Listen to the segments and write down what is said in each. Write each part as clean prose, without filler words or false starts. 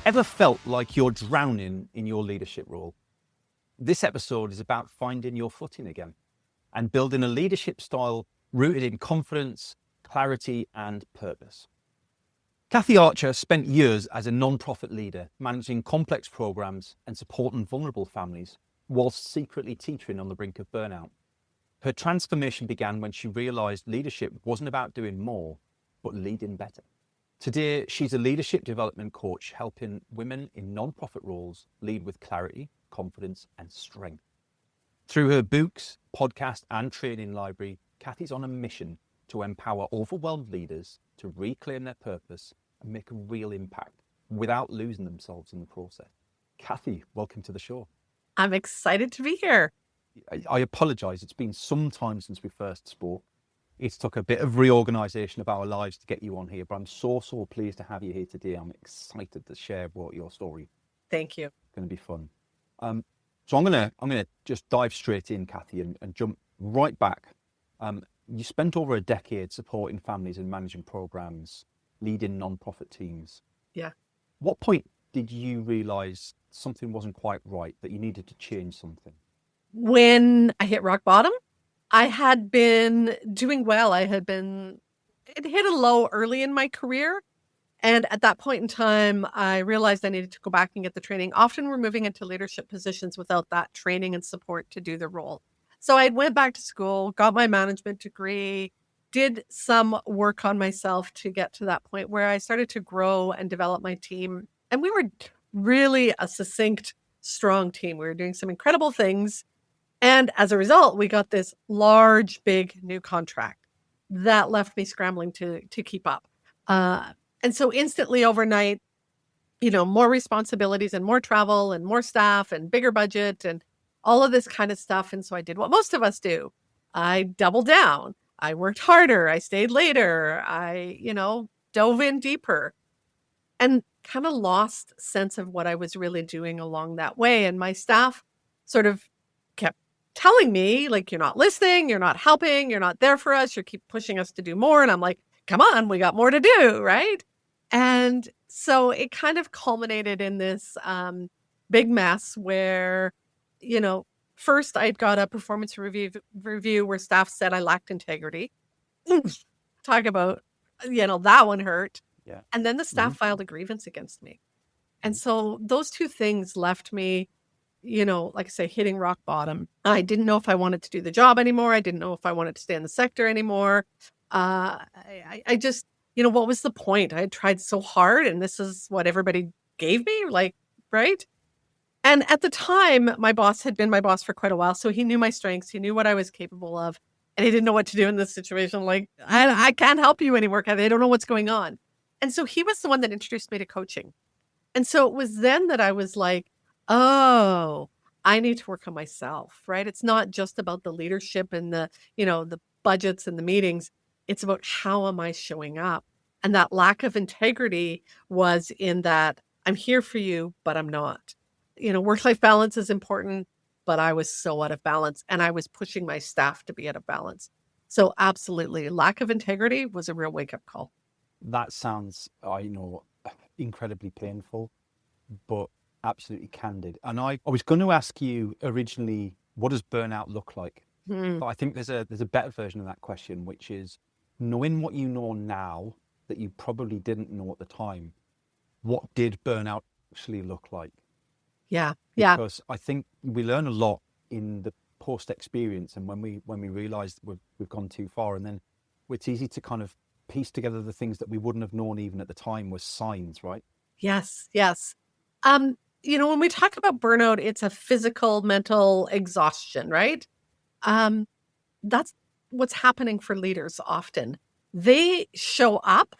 Ever felt like you're drowning in your leadership role? This episode is about finding your footing again and building a leadership style rooted in confidence, clarity, and purpose. Kathy Archer spent years as a non-profit leader, managing complex programs and supporting vulnerable families, whilst secretly teetering on the brink of burnout. Her transformation began when she realized leadership wasn't about doing more, but leading better. Today, she's a leadership development coach helping women in non-profit roles lead with clarity, confidence, and strength. Through her books, podcast, and training library, Kathy's on a mission to empower overwhelmed leaders to reclaim their purpose and make a real impact without losing themselves in the process. Kathy, welcome to the show. I'm excited to be here. I apologize. It's been some time since we first spoke. It's took a bit of reorganization of our lives to get you on here, but I'm so pleased to have you here today. I'm excited to share about your story. Thank you. It's going to be fun. So I'm gonna just dive straight in, Kathy, and jump right back. You spent over a decade supporting families and managing programs, leading non-profit teams. Yeah. What point did you realize something wasn't quite right, that you needed to change something? When I hit rock bottom, I had been doing well. It hit a low early in my career. And at that point in time, I realized I needed to go back and get the training. Often we're moving into leadership positions without that training and support to do the role. So I went back to school, got my management degree, did some work on myself to get to that point where I started to grow and develop my team. And we were really a succinct, strong team. We were doing some incredible things. And as a result, we got this large, big new contract that left me scrambling to keep up. And so instantly overnight, more responsibilities and more travel and more staff and bigger budget and all of this kind of stuff. And so I did what most of us do. I doubled down. I worked harder. I stayed later. I, dove in deeper and kind of lost sense of what I was really doing along that way. And my staff sort of kept telling me, like, you're not listening, you're not helping, you're not there for us, you keep pushing us to do more. And I'm like, come on, we got more to do, right? And so it kind of culminated in this big mess where, first I'd got a performance review where staff said I lacked integrity. Talk about, that one hurt. Yeah. And then the staff filed a grievance against me. And so those two things left me, like I say, hitting rock bottom. I didn't know if I wanted to do the job anymore. I didn't know if I wanted to stay in the sector anymore. I just, what was the point? I had tried so hard and this is what everybody gave me, right? And at the time, my boss had been my boss for quite a while. So he knew my strengths. He knew what I was capable of. And he didn't know what to do in this situation. Like, I can't help you anymore, Kathy. I don't know what's going on. And so he was the one that introduced me to coaching. And so it was then that I was like, oh, I need to work on myself, right? It's not just about the leadership and the budgets and the meetings. It's about how am I showing up? And that lack of integrity was in that I'm here for you, but I'm not. Work-life balance is important, but I was so out of balance and I was pushing my staff to be out of balance. So absolutely, lack of integrity was a real wake-up call. That sounds, incredibly painful, but absolutely candid. And I was going to ask you originally, what does burnout look like? But I think there's a better version of that question, which is knowing what you know now that you probably didn't know at the time. What did burnout actually look like? Yeah. Because I think we learn a lot in the post experience, and when we realize we've gone too far, and then it's easy to kind of piece together the things that we wouldn't have known even at the time was signs, right? Yes. When we talk about burnout, it's a physical, mental exhaustion, right? That's what's happening for leaders often. They show up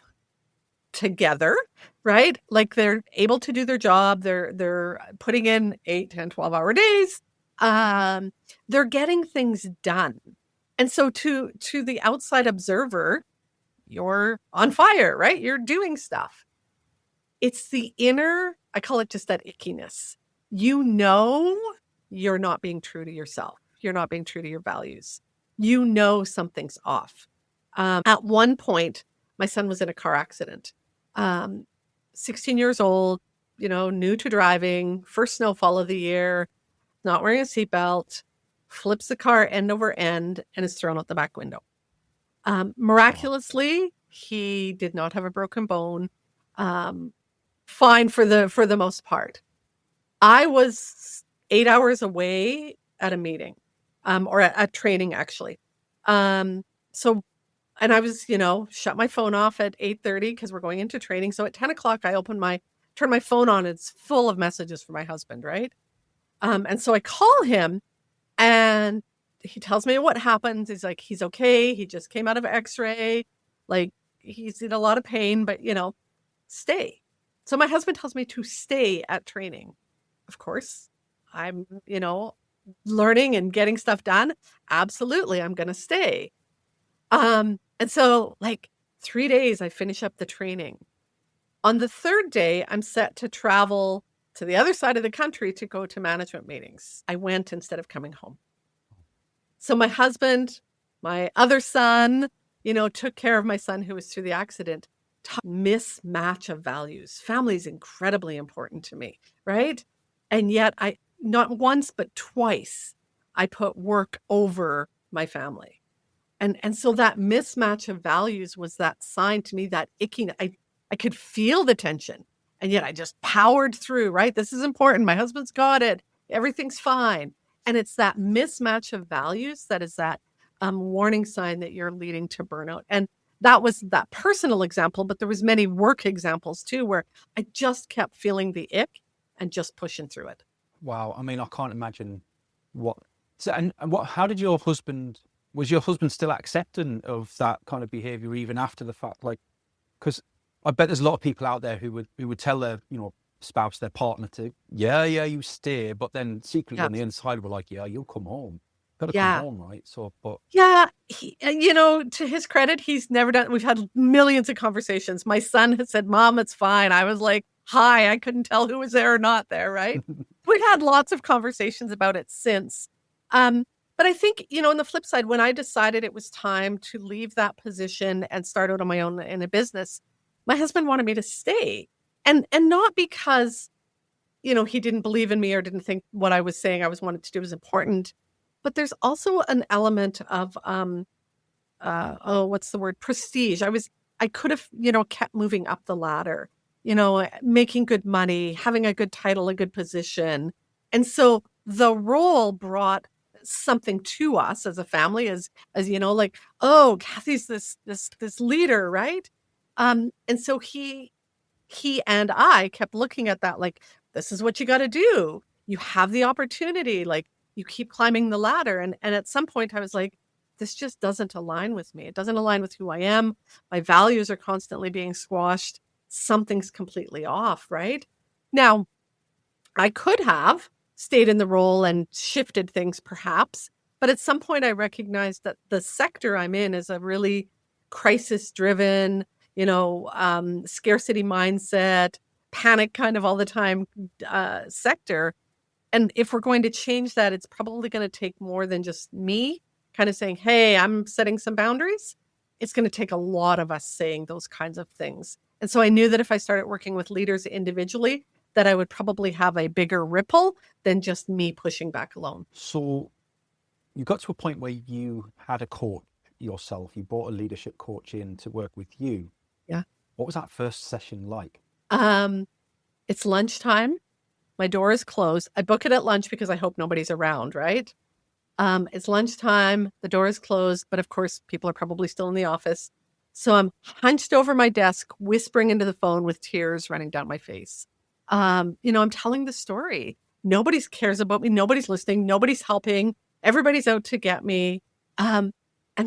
together, right? Like they're able to do their job. They're putting in 8, 10, 12-hour days. They're getting things done. And so to the outside observer, you're on fire, right? You're doing stuff. It's the inner, I call it just that ickiness. You're not being true to yourself. You're not being true to your values. Something's off. At one point, my son was in a car accident. 16 years old, new to driving, first snowfall of the year, not wearing a seatbelt, flips the car end over end, and is thrown out the back window. Miraculously, he did not have a broken bone. Fine for the most part. I was 8 hours away at a meeting, or at training actually. So, and I was, shut my phone off at 8:30 because we're going into training. So at 10 o'clock, I turn my phone on. It's full of messages from my husband, right? And so I call him, and he tells me what happened. He's like, he's okay. He just came out of X-ray. Like, he's in a lot of pain, but stay. So my husband tells me to stay at training. Of course, I'm, learning and getting stuff done. Absolutely, I'm going to stay. And so 3 days, I finish up the training. On the third day, I'm set to travel to the other side of the country to go to management meetings. I went instead of coming home. So my husband, my other son, took care of my son who was through the accident. Mismatch of values. Family is incredibly important to me, right? And yet I, not once, but twice, I put work over my family. And so that mismatch of values was that sign to me, that icking. I could feel the tension, and yet I just powered through, right? This is important. My husband's got it. Everything's fine. And it's that mismatch of values that is that warning sign that you're leading to burnout. And that was that personal example, but there was many work examples too, where I just kept feeling the ick and just pushing through it. Wow. I mean, I can't imagine what. So, and how did your husband, was your husband still accepting of that kind of behavior even after the fact? Because I bet there's a lot of people out there who would tell their, spouse, their partner to, you stay. But then secretly on the inside, we're like, you'll come home. Gotta come home, right? So, but he, to his credit, he's never done. We've had millions of conversations. My son has said, "Mom, it's fine." I was like, "Hi," I couldn't tell who was there or not there, right? We've had lots of conversations about it since. But I think, on the flip side, when I decided it was time to leave that position and start out on my own in a business, my husband wanted me to stay, and not because, he didn't believe in me or didn't think what I was saying I wanted to do was important. But there's also an element of, what's the word? Prestige. I could have, kept moving up the ladder, making good money, having a good title, a good position. And so the role brought something to us as a family, as oh, Kathy's this leader, right? And so he and I kept looking at that, like, this is what you got to do. You have the opportunity, like, you keep climbing the ladder. And at some point I was like, this just doesn't align with me. It doesn't align with who I am. My values are constantly being squashed. Something's completely off, right? Now, I could have stayed in the role and shifted things perhaps, but at some point I recognized that the sector I'm in is a really crisis-driven, scarcity mindset, panic kind of all the time sector. And if we're going to change that, it's probably going to take more than just me kind of saying, hey, I'm setting some boundaries. It's going to take a lot of us saying those kinds of things. And so I knew that if I started working with leaders individually, that I would probably have a bigger ripple than just me pushing back alone. So you got to a point where you had a coach yourself. You brought a leadership coach in to work with you. Yeah. What was that first session like? It's lunchtime. My door is closed. I book it at lunch because I hope nobody's around, right? It's lunchtime. The door is closed, but of course, people are probably still in the office. So I'm hunched over my desk, whispering into the phone with tears running down my face. I'm telling the story. Nobody cares about me. Nobody's listening. Nobody's helping. Everybody's out to get me. And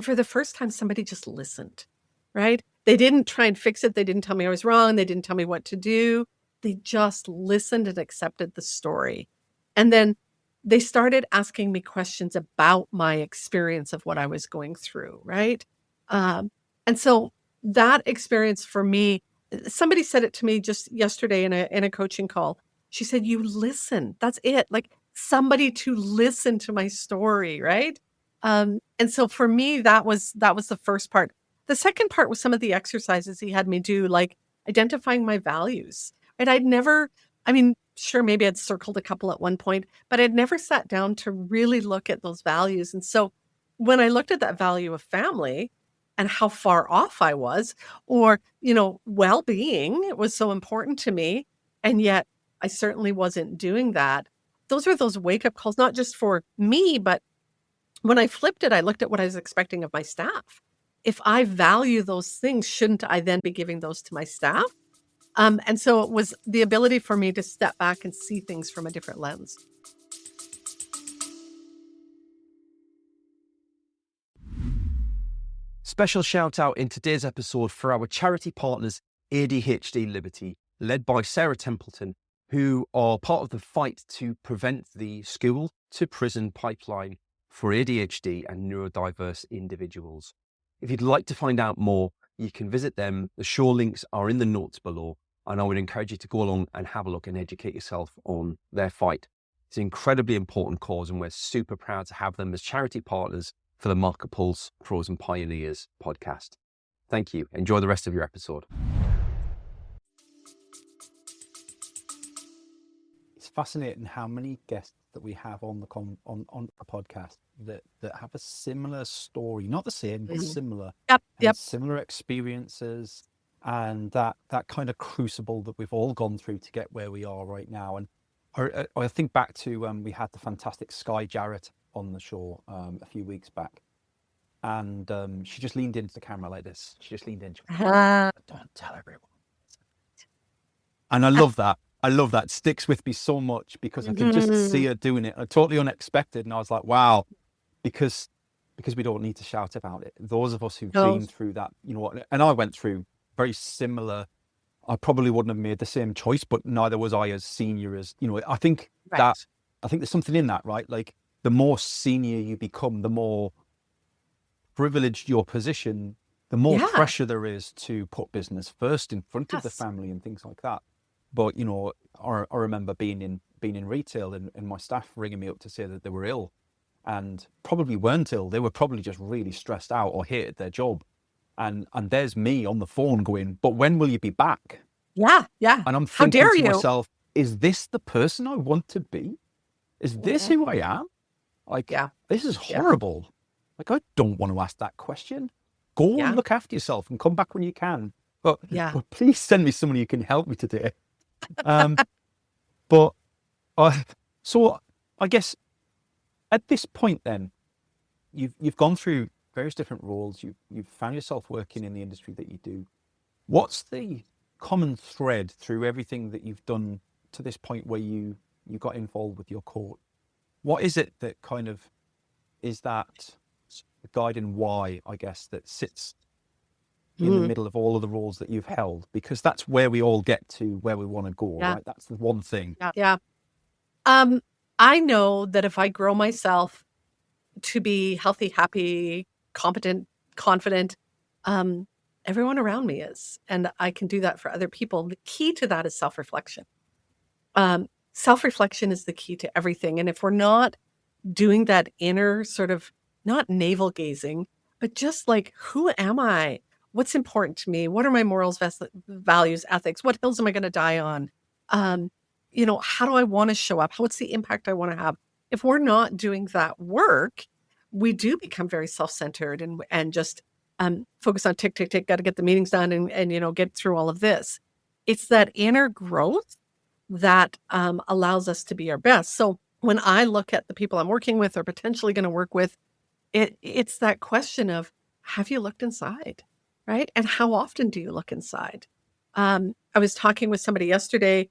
for the first time, somebody just listened, right? They didn't try and fix it. They didn't tell me I was wrong. They didn't tell me what to do. They just listened and accepted the story. And then they started asking me questions about my experience of what I was going through, right? And so that experience for me, somebody said it to me just yesterday in a coaching call. She said, you listen. That's it. Like, somebody to listen to my story, right? And so for me, that was the first part. The second part was some of the exercises he had me do, like identifying my values. And I'd never I mean, sure, maybe I'd circled a couple at one point, but I'd never sat down to really look at those values. And so when I looked at that value of family and how far off I was, or, well-being was so important to me, and yet I certainly wasn't doing that. Those were those wake-up calls, not just for me, but when I flipped it, I looked at what I was expecting of my staff. If I value those things, shouldn't I then be giving those to my staff? And so it was the ability for me to step back and see things from a different lens. Special shout out in today's episode for our charity partners, ADHD Liberty, led by Sarah Templeton, who are part of the fight to prevent the school to prison pipeline for ADHD and neurodiverse individuals. If you'd like to find out more, you can visit them. The show links are in the notes below, and I would encourage you to go along and have a look and educate yourself on their fight. It's an incredibly important cause, and we're super proud to have them as charity partners for the MarketPulse Pros and Pioneers podcast. Thank you. Enjoy the rest of your episode. It's fascinating how many guests that we have on the podcast that have a similar story, not the same, but similar. Yep. Similar experiences, and that kind of crucible that we've all gone through to get where we are right now. And I think back to we had the fantastic Sky Jarrett on the show a few weeks back, and she just leaned into the camera like this. She just leaned in. She went, "Don't tell everyone." And I love that. It sticks with me so much because I can just see her doing it. Totally unexpected. And I was like, wow, because we don't need to shout about it. Those of us who've been through that, and I went through very similar. I probably wouldn't have made the same choice, but neither was I as senior as, I think I think there's something in that, right? Like the more senior you become, the more privileged your position, the more pressure there is to put business first in front of the family and things like that. But, I remember being in retail and my staff ringing me up to say that they were ill, and probably weren't ill. They were probably just really stressed out or hated their job. And there's me on the phone going, "But when will you be back?" Yeah. And I'm thinking to myself, is this the person I want to be? Is this who I am? Like, this is horrible. Like, I don't want to ask that question. Go and look after yourself and come back when you can. But please send me someone who can help me today. So I guess at this point, then you've gone through various different roles. You've found yourself working in the industry that you do. What's the common thread through everything that you've done to this point where you got involved with your court? What is it that kind of is that guiding why, I guess, that sits in the middle of all of the roles that you've held? Because that's where we all get to where we want to go, right? That's the one thing. Yeah. I know that if I grow myself to be healthy, happy, competent, confident, everyone around me is, and I can do that for other people. The key to that is self-reflection. Self-reflection is the key to everything. And if we're not doing that inner sort of, not navel gazing, but just like, who am I? What's important to me? What are my morals, values, ethics? What hills am I going to die on? How do I want to show up? What's the impact I want to have? If we're not doing that work, we do become very self-centered and just focus on tick, tick, tick, got to get the meetings done and get through all of this. It's that inner growth that allows us to be our best. So when I look at the people I'm working with or potentially going to work with, it's that question of, have you looked inside, right? And how often do you look inside? I was talking with somebody yesterday,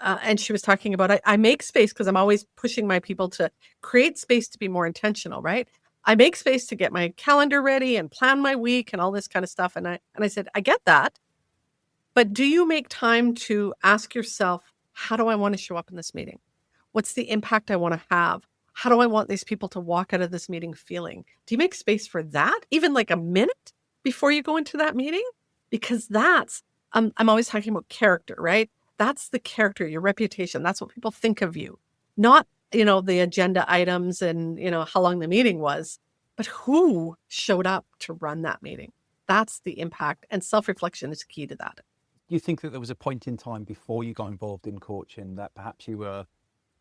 and she was talking about, I make space because I'm always pushing my people to create space to be more intentional, right? I make space to get my calendar ready and plan my week and all this kind of stuff. And I said, I get that. But do you make time to ask yourself, how do I want to show up in this meeting? What's the impact I want to have? How do I want these people to walk out of this meeting feeling? Do you make space for that? Even like a minute before you go into that meeting? Because that's, I'm always talking about character, right? That's the character, your reputation. That's what people think of you. Not, the agenda items and, how long the meeting was, but who showed up to run that meeting. That's the impact. And self-reflection is key to that. you think that there was a point in time before you got involved in coaching that perhaps you were,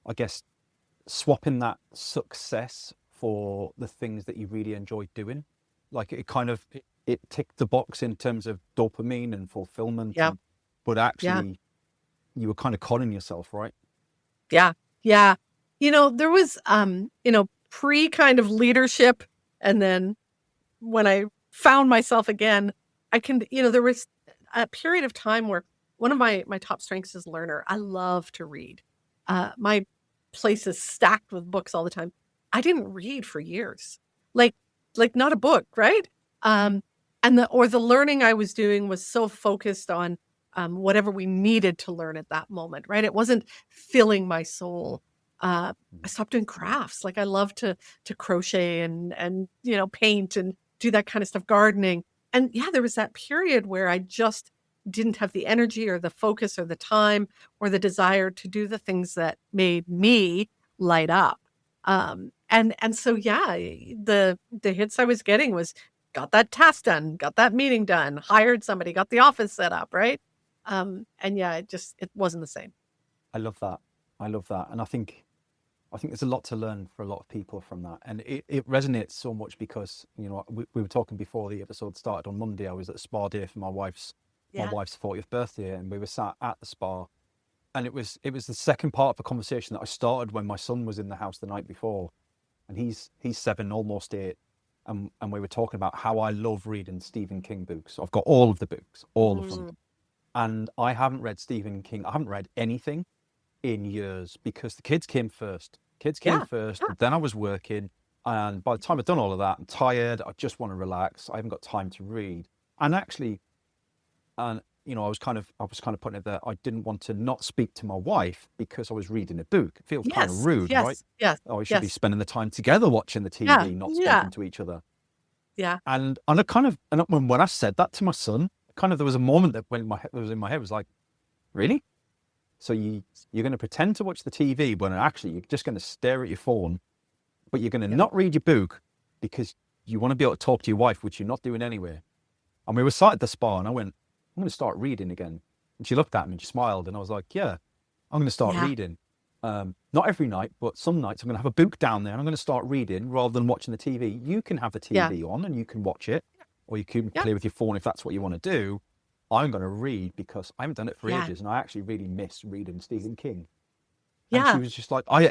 I guess, swapping that success for the things that you really enjoyed doing? Like it kind of it ticked the box in terms of dopamine and fulfillment, Yeah. but Yeah. actually you were kind of conning yourself, right? Yeah. Yeah. There was, pre kind of leadership. And then when I found myself again, there was a period of time where one of my top strengths is learner. I love to read. My place is stacked with books all the time. I didn't read for years, like not a book, right? And the learning I was doing was so focused on whatever we needed to learn at that moment, right? It wasn't filling my soul. I stopped doing crafts. Like I love to crochet and paint and do that kind of stuff, gardening. And yeah, there was that period where I just didn't have the energy or the focus or the time or the desire to do the things that made me light up. And so yeah, the hits I was getting was got that task done, got that meeting done, hired somebody, got the office set up, right? And yeah, it wasn't the same. I love that. I love that. And I think there's a lot to learn for a lot of people from that. And it resonates so much because, we were talking before the episode started on Monday. I was at a spa day for my wife's 40th birthday, and we were sat at the spa. And it was the second part of a conversation that I started when my son was in the house the night before. And he's 7, almost 8. And we were talking about how I love reading Stephen King books. I've got all of the books, all of them. And I haven't read Stephen King. I haven't read anything in years because the kids came first. Yeah. But then I was working, and by the time I'd done all of that, I'm tired. I just want to relax. I haven't got time to read. And actually, I was kind of putting it there. I didn't want to not speak to my wife because I was reading a book. It feels kind of rude, right? Yes. Oh, we should be spending the time together watching the TV, not speaking to each other. Yeah. And when I said that to my son, there was a moment that was in my head was like, really? So you're going to pretend to watch the TV when actually you're just going to stare at your phone, but you're going to not read your book because you want to be able to talk to your wife, which you're not doing anyway. And we were sat at the spa, and I went, I'm going to start reading again. And she looked at me and she smiled, and I was like, yeah, I'm going to start reading. Not every night, but some nights I'm going to have a book down there and I'm going to start reading rather than watching the TV. You can have the TV on and you can watch it, or you can play with your phone if that's what you want to do. I'm going to read because I haven't done it for ages, and I actually really miss reading Stephen King. And she was just like, I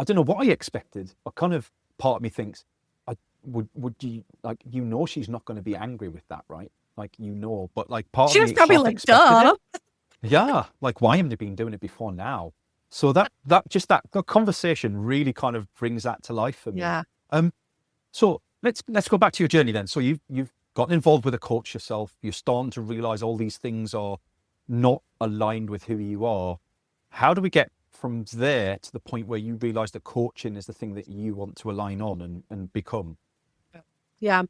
don't know what I expected. Part of me thinks, would you, like, she's not going to be angry with that, right? Like, but like part she of was me probably like, duh. Yeah, like, why haven't they been doing it before now? So that conversation really kind of brings that to life for me. Yeah. So let's go back to your journey then. So you've gotten involved with a coach yourself. You're starting to realize all these things are not aligned with who you are. How do we get from there to the point where you realize that coaching is the thing that you want to align on and become? Yeah.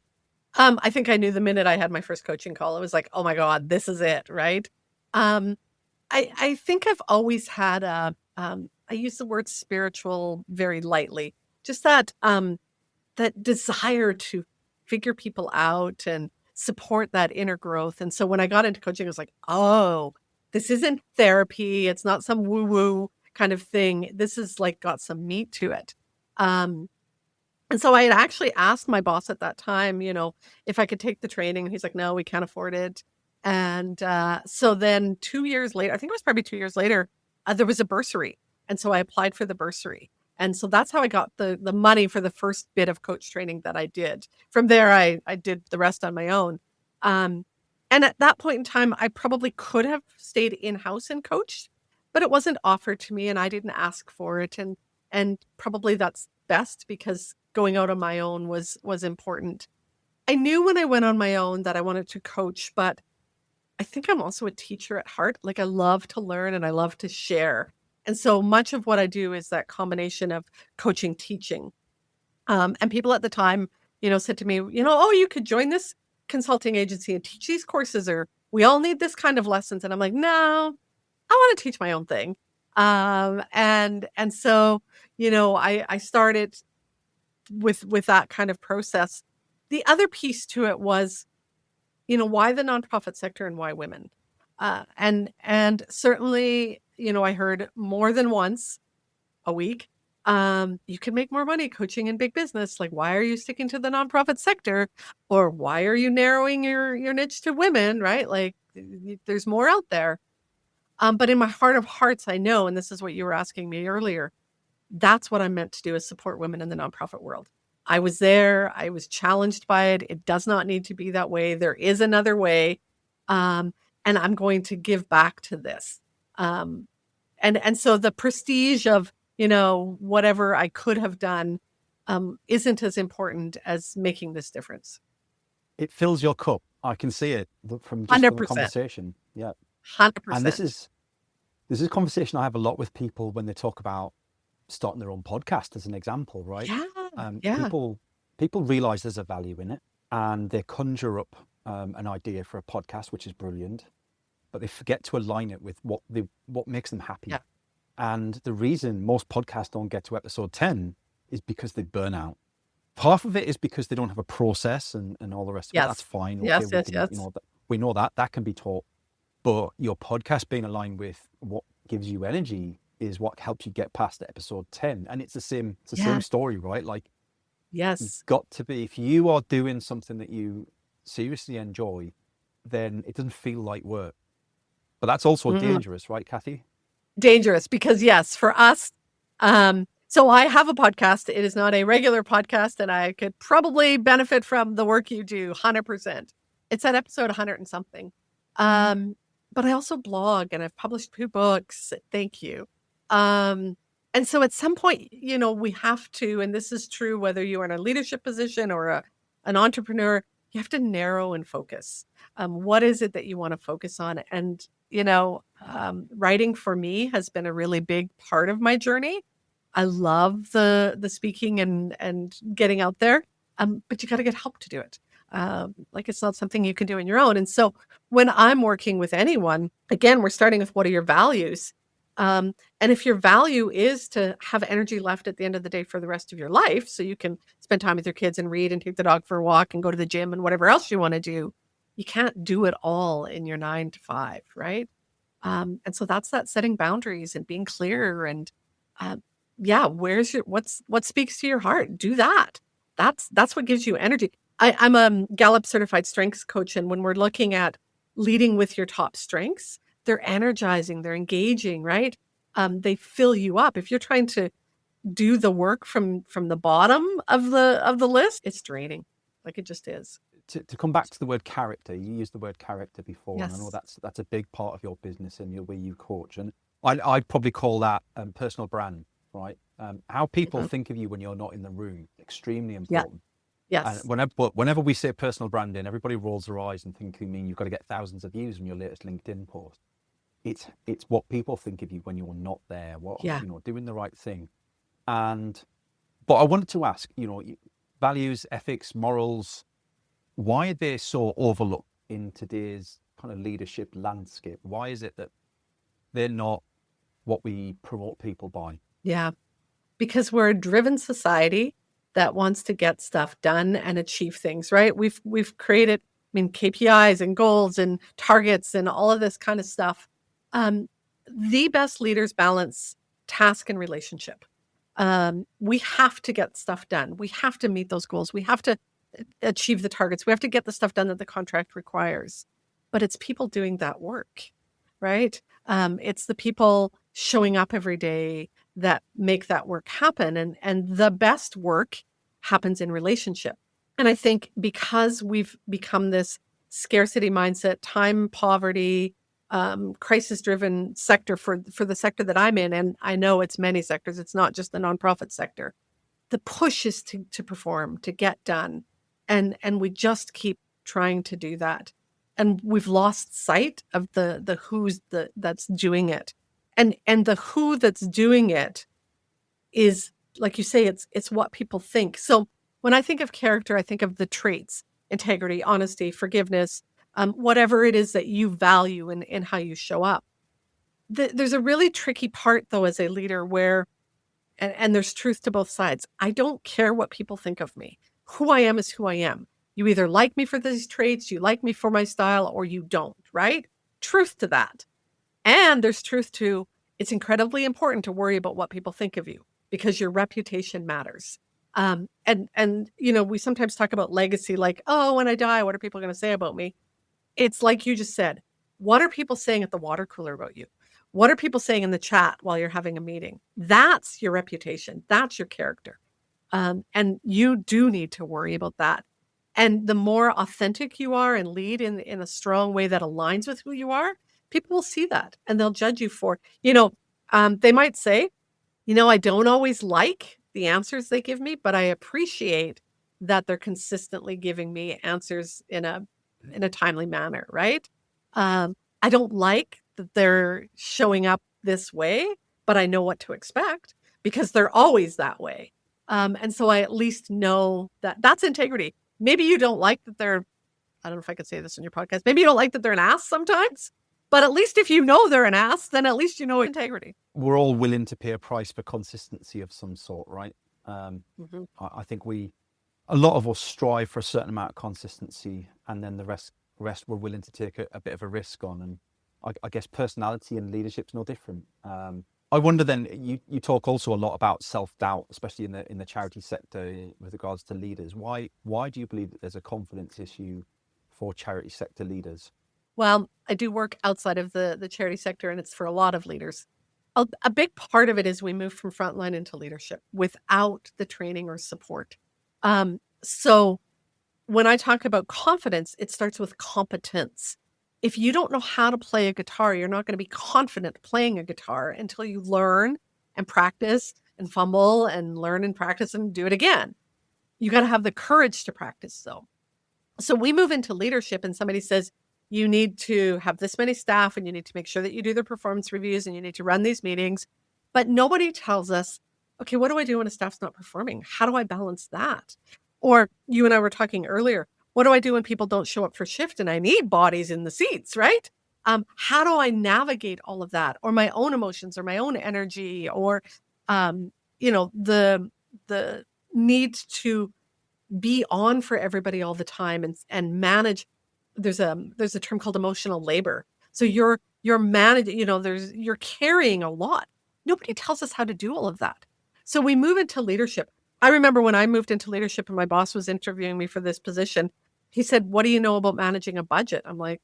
I think I knew the minute I had my first coaching call. It was like, oh my God, this is it, right? I think I've always had I use the word spiritual very lightly, just that desire to figure people out and support that inner growth. And so when I got into coaching, I was like, oh, this isn't therapy. It's not some woo-woo kind of thing. This is like got some meat to it. And so I had actually asked my boss at that time, if I could take the training. He's like, no, we can't afford it. And so then 2 years later, I think it was probably 2 years later, there was a bursary. And so I applied for the bursary. And so that's how I got the money for the first bit of coach training that I did. From there, I did the rest on my own. And at that point in time, I probably could have stayed in-house and coached, but it wasn't offered to me and I didn't ask for it. And probably that's best because going out on my own was important. I knew when I went on my own that I wanted to coach, but I think I'm also a teacher at heart. Like I love to learn and I love to share. And so much of what I do is that combination of coaching, teaching. And people at the time, said to me, oh, you could join this consulting agency and teach these courses, or we all need this kind of lessons. And I'm like, no, I want to teach my own thing. And so, I started with that kind of process. The other piece to it was, why the nonprofit sector and why women? And certainly, I heard more than once a week, you can make more money coaching in big business. Like, why are you sticking to the nonprofit sector? Or why are you narrowing your niche to women, right? Like, there's more out there. But in my heart of hearts, I know, and this is what you were asking me earlier, that's what I'm meant to do, is support women in the nonprofit world. I was there. I was challenged by it. It does not need to be that way. There is another way. And I'm going to give back to this. And so the prestige of, whatever I could have done isn't as important as making this difference. It fills your cup. I can see it from just the 100%. conversation. Yeah. 100%. And this is a conversation I have a lot with people when they talk about starting their own podcast, as an example, right? Yeah. People realize there's a value in it, and they conjure up an idea for a podcast, which is brilliant, but they forget to align it with what makes them happy. Yeah. And the reason most podcasts don't get to episode 10 is because they burn out. Half of it is because they don't have a process and all the rest of it. That's fine. Yes. We know that can be taught. But your podcast being aligned with what gives you energy is what helps you get past episode 10. And it's the same story, right? Like, yes, you've got to be, if you are doing something that you seriously enjoy, then it doesn't feel like work. But that's also dangerous, right, Kathy? Dangerous, because yes, for us, so I have a podcast. It is not a regular podcast, and I could probably benefit from the work you do 100%. It's at episode 100 and something. But I also blog, and I've published 2 books. Thank you. And so at some point, we have to, and this is true whether you're in a leadership position or an entrepreneur, you have to narrow and focus. What is it that you want to focus on? And, writing for me has been a really big part of my journey. I love the speaking and getting out there, but you got to get help to do it. Like, it's not something you can do on your own. And so when I'm working with anyone, again, we're starting with, what are your values? And if your value is to have energy left at the end of the day for the rest of your life, so you can spend time with your kids and read and take the dog for a walk and go to the gym and whatever else you want to do, you can't do it all in your 9 to 5, right? And so that's that setting boundaries and being clear and, what speaks to your heart? Do that. That's what gives you energy. I'm a Gallup certified strengths coach. And when we're looking at leading with your top strengths, they're energizing, they're engaging, right? They fill you up. If you're trying to do the work from the bottom of the list, it's draining. Like, it just is. To come back to the word character, you used the word character before, Yes. and I know that's a big part of your business and your way you coach. And I'd probably call that personal brand, right? How people think of you when you're not in the room, extremely important. Yes. And whenever we say personal branding, everybody rolls their eyes and think, you've got to get thousands of views on your latest LinkedIn post. It's what people think of you when you're not there, doing the right thing. But I wanted to ask, values, ethics, morals, why are they so overlooked in today's kind of leadership landscape? Why is it that they're not what we promote people by? Yeah. Because we're a driven society that wants to get stuff done and achieve things, right? We've created, KPIs and goals and targets and all of this kind of stuff. The best leaders balance task and relationship. We have to get stuff done. We have to meet those goals. We have to achieve the targets. We have to get the stuff done that the contract requires. But it's people doing that work, right? It's the people showing up every day that make that work happen. And the best work happens in relationship. And I think because we've become this scarcity mindset, time poverty, crisis-driven sector for the sector that I'm in, and I know it's many sectors, it's not just the nonprofit sector, the push is to perform, to get done. And we just keep trying to do that. And we've lost sight of the who's that's doing it. And the who that's doing it is, like you say, it's what people think. So when I think of character, I think of the traits: integrity, honesty, forgiveness, whatever it is that you value in how you show up. There's a really tricky part, though, as a leader where, and there's truth to both sides. I don't care what people think of me. Who I am is who I am. You either like me for these traits, you like me for my style, or you don't, right? truth to that. And there's truth to, it's incredibly important to worry about what people think of you because your reputation matters. And we sometimes talk about legacy, like, oh, when I die, what are people going to say about me? It's like you just said, what are people saying at the water cooler about you? What are people saying in the chat while you're having a meeting? That's your reputation. That's your character. And you do need to worry about that. And the more authentic you are and lead in a strong way that aligns with who you are, people will see that and they'll judge you for, they might say, I don't always like the answers they give me, but I appreciate that they're consistently giving me answers in a timely manner, right? I don't like that they're showing up this way, but I know what to expect because they're always that way. And so I at least know that that's integrity. Maybe you don't like that they're, I don't know if I could say this in your podcast. Maybe you don't like that they're an ass sometimes, but at least if you know they're an ass, then at least you know integrity. We're all willing to pay a price for consistency of some sort, right? I think a lot of us strive for a certain amount of consistency, and then the rest we're willing to take a bit of a risk on. And I guess personality and leadership's no different. I wonder then, you talk also a lot about self-doubt, especially in the charity sector with regards to leaders. Why do you believe that there's a confidence issue for charity sector leaders? Well, I do work outside of the charity sector, and it's for a lot of leaders. A big part of it is we move from frontline into leadership without the training or support. So when I talk about confidence, it starts with competence. If you don't know how to play a guitar, you're not going to be confident playing a guitar until you learn and practice and fumble and learn and practice and do it again. You got to have the courage to practice, though. So we move into leadership and somebody says, you need to have this many staff and you need to make sure that you do their performance reviews and you need to run these meetings. But nobody tells us, okay, what do I do when a staff's not performing? How do I balance that? Or you and I were talking earlier, what do I do when people don't show up for shift and I need bodies in the seats, right? How do I navigate all of that, or my own emotions or my own energy, or, the need to be on for everybody all the time and manage. There's a term called emotional labor. So you're managing, you're carrying a lot. Nobody tells us how to do all of that. So we move into leadership. I remember when I moved into leadership and my boss was interviewing me for this position, he said, what do you know about managing a budget? I'm like,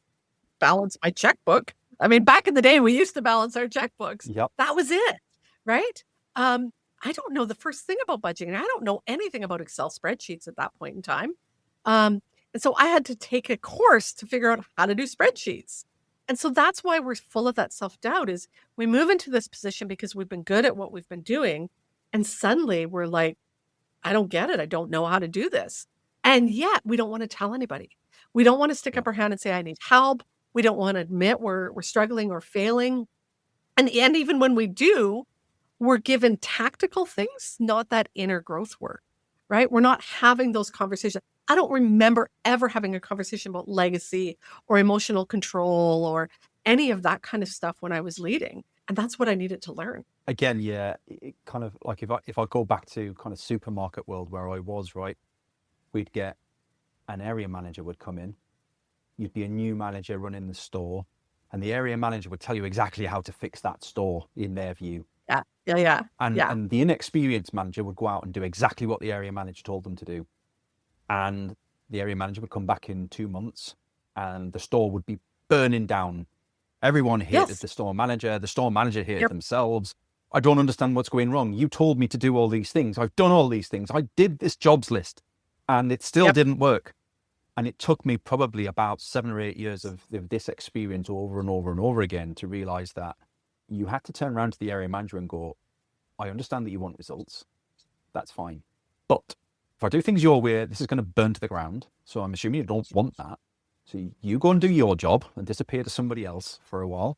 balance my checkbook. I mean, back in the day, we used to balance our checkbooks. Yep. That was it, right? I don't know the first thing about budgeting. I don't know anything about Excel spreadsheets at that point in time. And so I had to take a course to figure out how to do spreadsheets. And so that's why we're full of that self-doubt, is we move into this position because we've been good at what we've been doing. And suddenly we're like, I don't get it. I don't know how to do this. And yet we don't want to tell anybody. We don't want to stick up our hand and say, I need help. We don't want to admit we're struggling or failing. And even when we do, we're given tactical things, not that inner growth work, right? We're not having those conversations. I don't remember ever having a conversation about legacy or emotional control or any of that kind of stuff when I was leading. And that's what I needed to learn. Again, yeah, it kind of like if I go back to kind of supermarket world where I was, right, we'd get an area manager would come in, you'd be a new manager running the store, and the area manager would tell you exactly how to fix that store in their view. Yeah. And the inexperienced manager would go out and do exactly what the area manager told them to do. And the area manager would come back in 2 months and the store would be burning down. Everyone hated the store manager hated themselves. I don't understand what's going wrong. You told me to do all these things. I've done all these things. I did this jobs list and it still didn't work. And it took me probably about 7 or 8 years of this experience over and over and over again to realize that you had to turn around to the area manager and go, I understand that you want results. That's fine. But if I do things your way, this is going to burn to the ground. So I'm assuming you don't want that. So you go and do your job and disappear to somebody else for a while.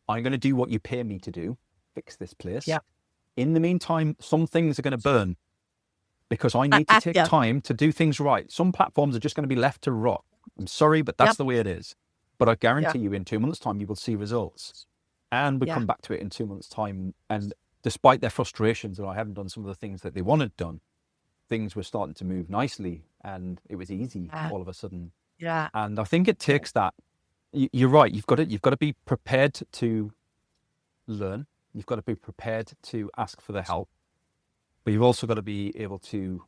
I'm going to do what you pay me to do, fix this place. Yeah. In the meantime, some things are going to burn because I need to take time to do things right. Some platforms are just going to be left to rot. I'm sorry, but that's the way it is. But I guarantee you in 2 months' time, you will see results. And we come back to it in 2 months' time. And despite their frustrations that I haven't done some of the things that they wanted done, things were starting to move nicely and it was easy all of a sudden. Yeah. And I think it takes that You're right. You've got to be prepared to learn. You've got to be prepared to ask for the help, but you've also got to be able to,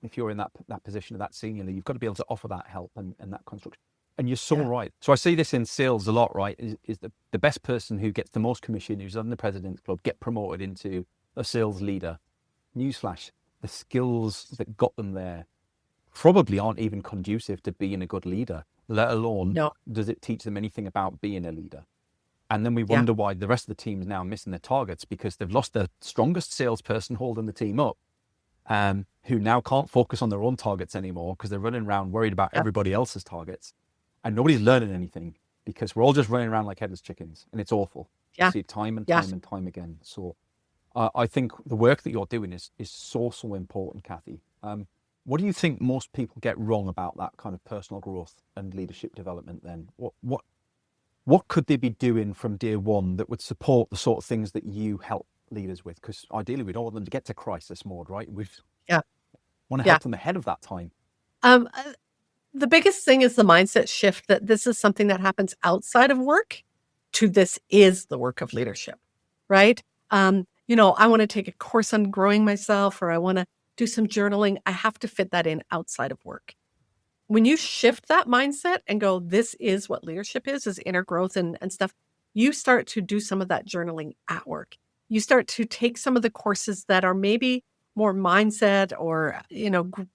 if you're in that position of that senior leader, you've got to be able to offer that help and that construction. And you're so Yeah. right. So I see this in sales a lot, right? Is the best person who gets the most commission, who's on the President's Club, get promoted into a sales leader. Newsflash, the skills that got them there probably aren't even conducive to being a good leader, let alone No. does it teach them anything about being a leader. And then we Yeah. wonder why the rest of the team is now missing their targets because they've lost their strongest salesperson holding the team up, who now can't focus on their own targets anymore because they're running around worried about everybody else's targets. And nobody's learning anything because we're all just running around like headless chickens, and it's awful. Yeah. You see it time and Yeah. time and time again. So I think the work that you're doing is so important, Kathy. What do you think most people get wrong about that kind of personal growth and leadership development then? What could they be doing from day one that would support the sort of things that you help leaders with? Because ideally we don't want them to get to crisis mode, right? We Yeah. want to Yeah. help them ahead of that time. The biggest thing is the mindset shift that this is something that happens outside of work to this is the work of leadership, right? I want to take a course on growing myself or I want to do some journaling. I have to fit that in outside of work. When you shift that mindset and go, this is what leadership is inner growth and stuff, you start to do some of that journaling at work. You start to take some of the courses that are maybe more mindset or,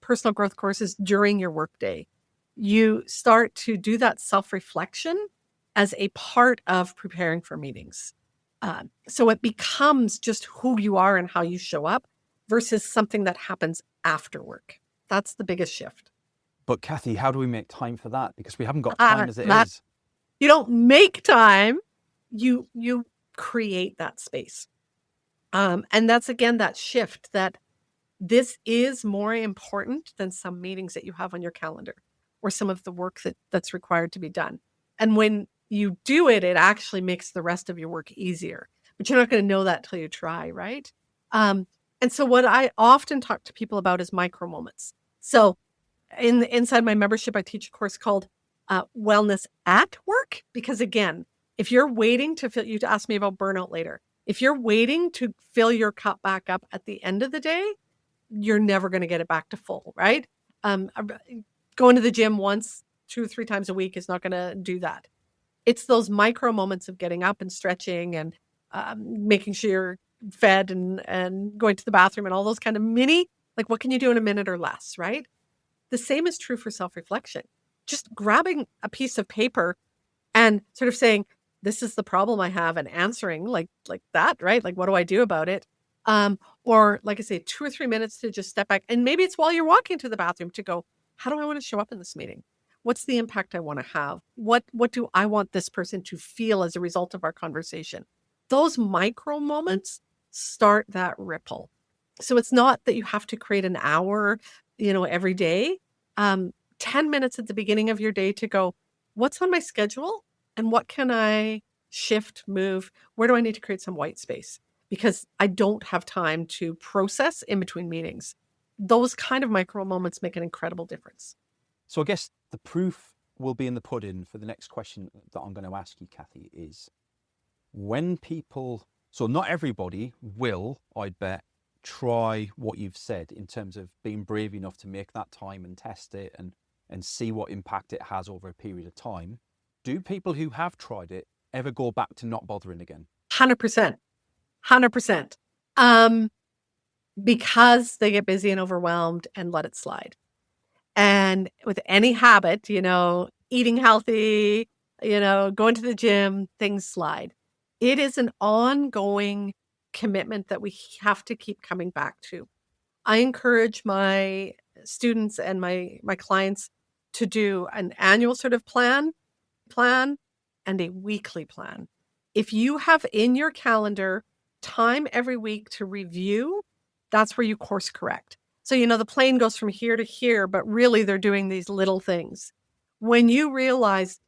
personal growth courses during your workday. You start to do that self-reflection as a part of preparing for meetings. So it becomes just who you are and how you show up versus something that happens after work. That's the biggest shift. But Kathy, how do we make time for that? Because we haven't got time as it is. You don't make time, you create that space. And that's, again, that shift that this is more important than some meetings that you have on your calendar or some of the work that's required to be done. And when you do it, it actually makes the rest of your work easier. But you're not going to know that till you try, right? And so what I often talk to people about is micro moments. So inside my membership, I teach a course called Wellness at Work. Because again, if you're waiting to fill, you ask me about burnout later. If you're waiting to fill your cup back up at the end of the day, you're never going to get it back to full, right? Going to the gym once, 2 or 3 times a week is not going to do that. It's those micro moments of getting up and stretching and making sure you're fed and going to the bathroom and all those kind of mini, like what can you do in a minute or less, right? The same is true for self-reflection. Just grabbing a piece of paper and sort of saying, this is the problem I have, and answering like that, right? Like, what do I do about it? Or like I say, 2 or 3 minutes to just step back. And maybe it's while you're walking to the bathroom to go, how do I want to show up in this meeting? What's the impact I want to have? What do I want this person to feel as a result of our conversation? Those micro moments start that ripple. So it's not that you have to create an hour, every day. 10 minutes at the beginning of your day to go, what's on my schedule and what can I shift, move? Where do I need to create some white space? Because I don't have time to process in between meetings. Those kind of micro moments make an incredible difference. So I guess the proof will be in the pudding for the next question that I'm going to ask you, Kathy, is when people, so not everybody will, I'd bet, try what you've said in terms of being brave enough to make that time and test it and see what impact it has over a period of time. Do people who have tried it ever go back to not bothering again? 100%. 100%. Because they get busy and overwhelmed and let it slide. And with any habit, eating healthy, going to the gym, things slide. It is an ongoing commitment that we have to keep coming back to. I encourage my students and my clients to do an annual sort of plan and a weekly plan. If you have in your calendar time every week to review, that's where you course correct. So, the plane goes from here to here, but really they're doing these little things. When you realize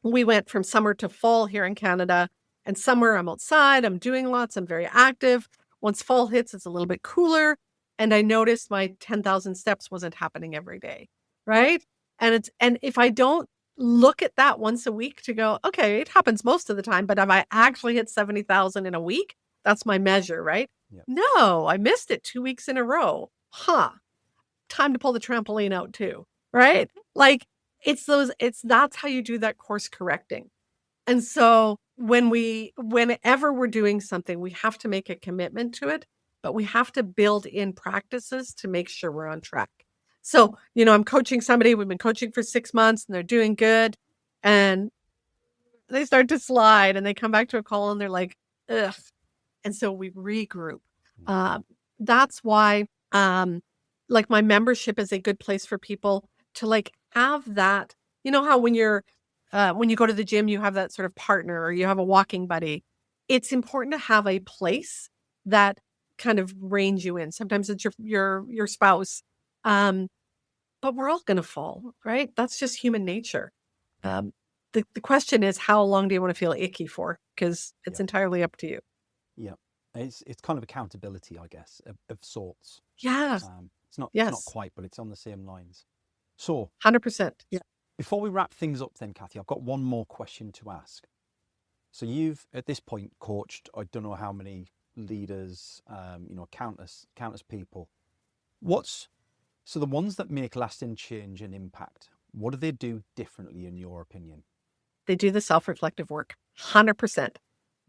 we went from summer to fall here in Canada, and summer I'm outside, I'm doing lots, I'm very active. Once fall hits, it's a little bit cooler. And I noticed my 10,000 steps wasn't happening every day, right? And if I don't look at that once a week to go, okay, it happens most of the time, but have I actually hit 70,000 in a week? That's my measure, right? Yeah. No, I missed it 2 weeks in a row. Time to pull the trampoline out too, right? Like that's how you do that course correcting. And so whenever we're doing something, we have to make a commitment to it, but we have to build in practices to make sure we're on track. So, I'm coaching somebody, we've been coaching for 6 months and they're doing good. And they start to slide and they come back to a call and they're like, ugh. And so we regroup. That's why, like my membership is a good place for people to like have that, how when you go to the gym, you have that sort of partner or you have a walking buddy. It's important to have a place that kind of reins you in. Sometimes it's your spouse. But we're all going to fall, right? That's just human nature. The question is, how long do you want to feel icky for? Because it's entirely up to you. Yeah. It's kind of accountability, I guess, of sorts. Yeah. It's not quite, but it's on the same lines. So 100%. Yeah. Before we wrap things up then, Kathy, I've got one more question to ask. So you've, at this point, coached, I don't know how many leaders, countless people. So the ones that make lasting change and impact, what do they do differently in your opinion? They do the self-reflective work, 100%.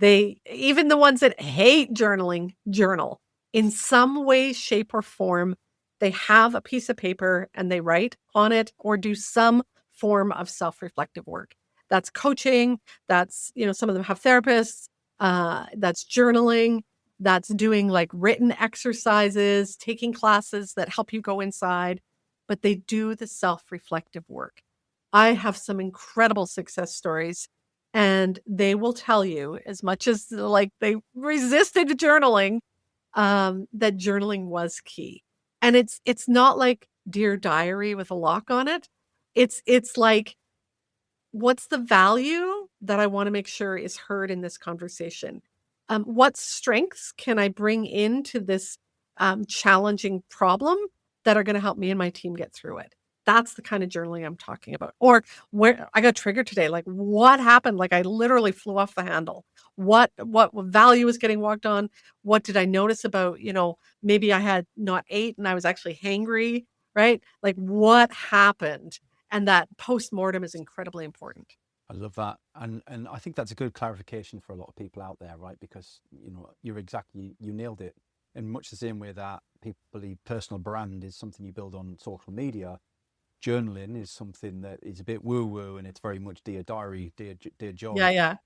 Even the ones that hate journaling, journal. In some way, shape, or form, they have a piece of paper and they write on it or do some form of self-reflective work. That's coaching. That's, some of them have therapists. That's journaling. That's doing like written exercises, taking classes that help you go inside, but they do the self-reflective work. I have some incredible success stories, and they will tell you, as much as like they resisted journaling, that journaling was key. And it's not like Dear Diary with a lock on it. It's like, what's the value that I want to make sure is heard in this conversation? What strengths can I bring into this challenging problem that are going to help me and my team get through it? That's the kind of journaling I'm talking about. Or where I got triggered today, like what happened? Like I literally flew off the handle. What value was getting walked on? What did I notice about, maybe I had not ate and I was actually hangry, right? Like what happened? And that post-mortem is incredibly important. I love that. And I think that's a good clarification for a lot of people out there, right? Because, you nailed it. In much the same way that people believe personal brand is something you build on social media, journaling is something that is a bit woo-woo and it's very much Dear Diary, Dear John. Yeah.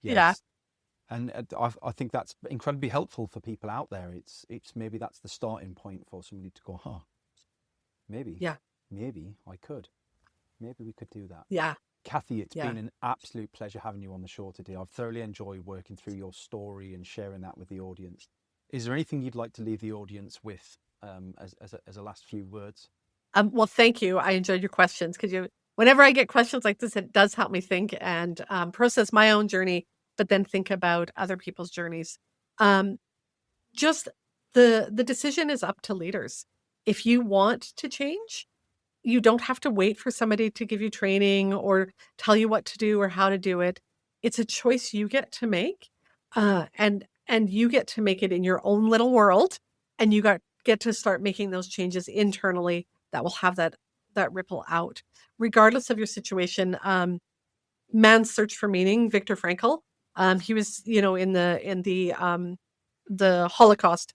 And I think that's incredibly helpful for people out there. It's maybe that's the starting point for somebody to go, maybe I could. Maybe we could do that. Yeah. Kathy, it's been an absolute pleasure having you on the show today. I've thoroughly enjoyed working through your story and sharing that with the audience. Is there anything you'd like to leave the audience with as a last few words? Well, thank you. I enjoyed your questions because whenever I get questions like this, it does help me think and process my own journey, but then think about other people's journeys. Just the decision is up to leaders. If you want to change, you don't have to wait for somebody to give you training or tell you what to do or how to do it. It's a choice you get to make, and you get to make it in your own little world, and you get to start making those changes internally that will have that ripple out, regardless of your situation. Man's Search for Meaning, Viktor Frankl. He was, in the Holocaust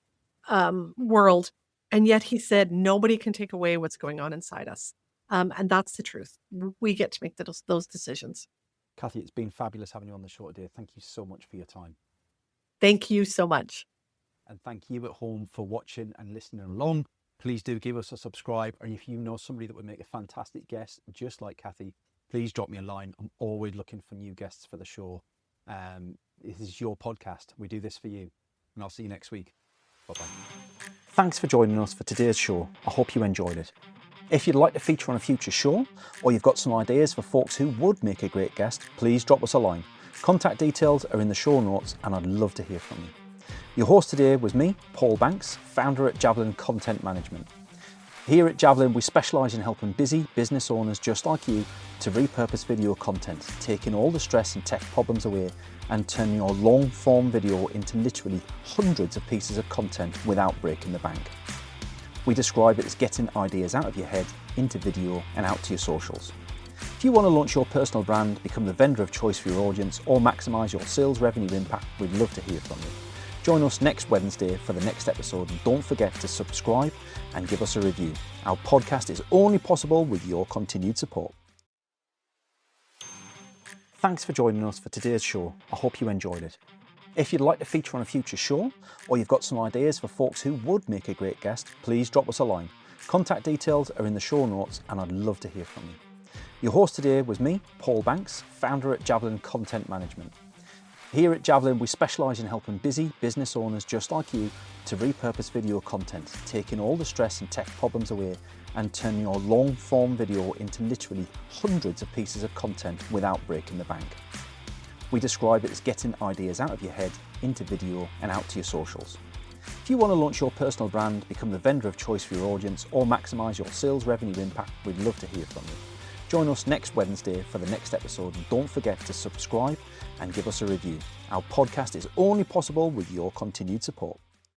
world. And yet he said, nobody can take away what's going on inside us. And that's the truth. We get to make those decisions. Kathy, it's been fabulous having you on the show today. Thank you so much for your time. Thank you so much. And thank you at home for watching and listening along. Please do give us a subscribe. And if you know somebody that would make a fantastic guest, just like Kathy, please drop me a line. I'm always looking for new guests for the show. This is your podcast. We do this for you. And I'll see you next week. Bye-bye. Thanks for joining us for today's show. I hope you enjoyed it. If you'd like to feature on a future show, or you've got some ideas for folks who would make a great guest, please drop us a line. Contact details are in the show notes, and I'd love to hear from you. Your host today was me, Paul Banks, founder at Javelin Content Management. Here at Javelin, we specialise in helping busy business owners just like you to repurpose video content, taking all the stress and tech problems away and turning your long-form video into literally hundreds of pieces of content without breaking the bank. We describe it as getting ideas out of your head into video and out to your socials. If you want to launch your personal brand, become the vendor of choice for your audience, or maximise your sales revenue impact, we'd love to hear from you. Join us next Wednesday for the next episode, and don't forget to subscribe and give us a review. Our podcast is only possible with your continued support. Thanks for joining us for today's show. I hope you enjoyed it. If you'd like to feature on a future show, or you've got some ideas for folks who would make a great guest, please drop us a line. Contact details are in the show notes, and I'd love to hear from you. Your host today was me, Paul Banks, founder at Javelin Content Management. Here at Javelin, we specialise in helping busy business owners just like you to repurpose video content, taking all the stress and tech problems away and turning your long-form video into literally hundreds of pieces of content without breaking the bank. We describe it as getting ideas out of your head into video and out to your socials. If you want to launch your personal brand, become the vendor of choice for your audience, or maximise your sales revenue impact, we'd love to hear from you. Join us next Wednesday for the next episode, and don't forget to subscribe and give us a review. Our podcast is only possible with your continued support.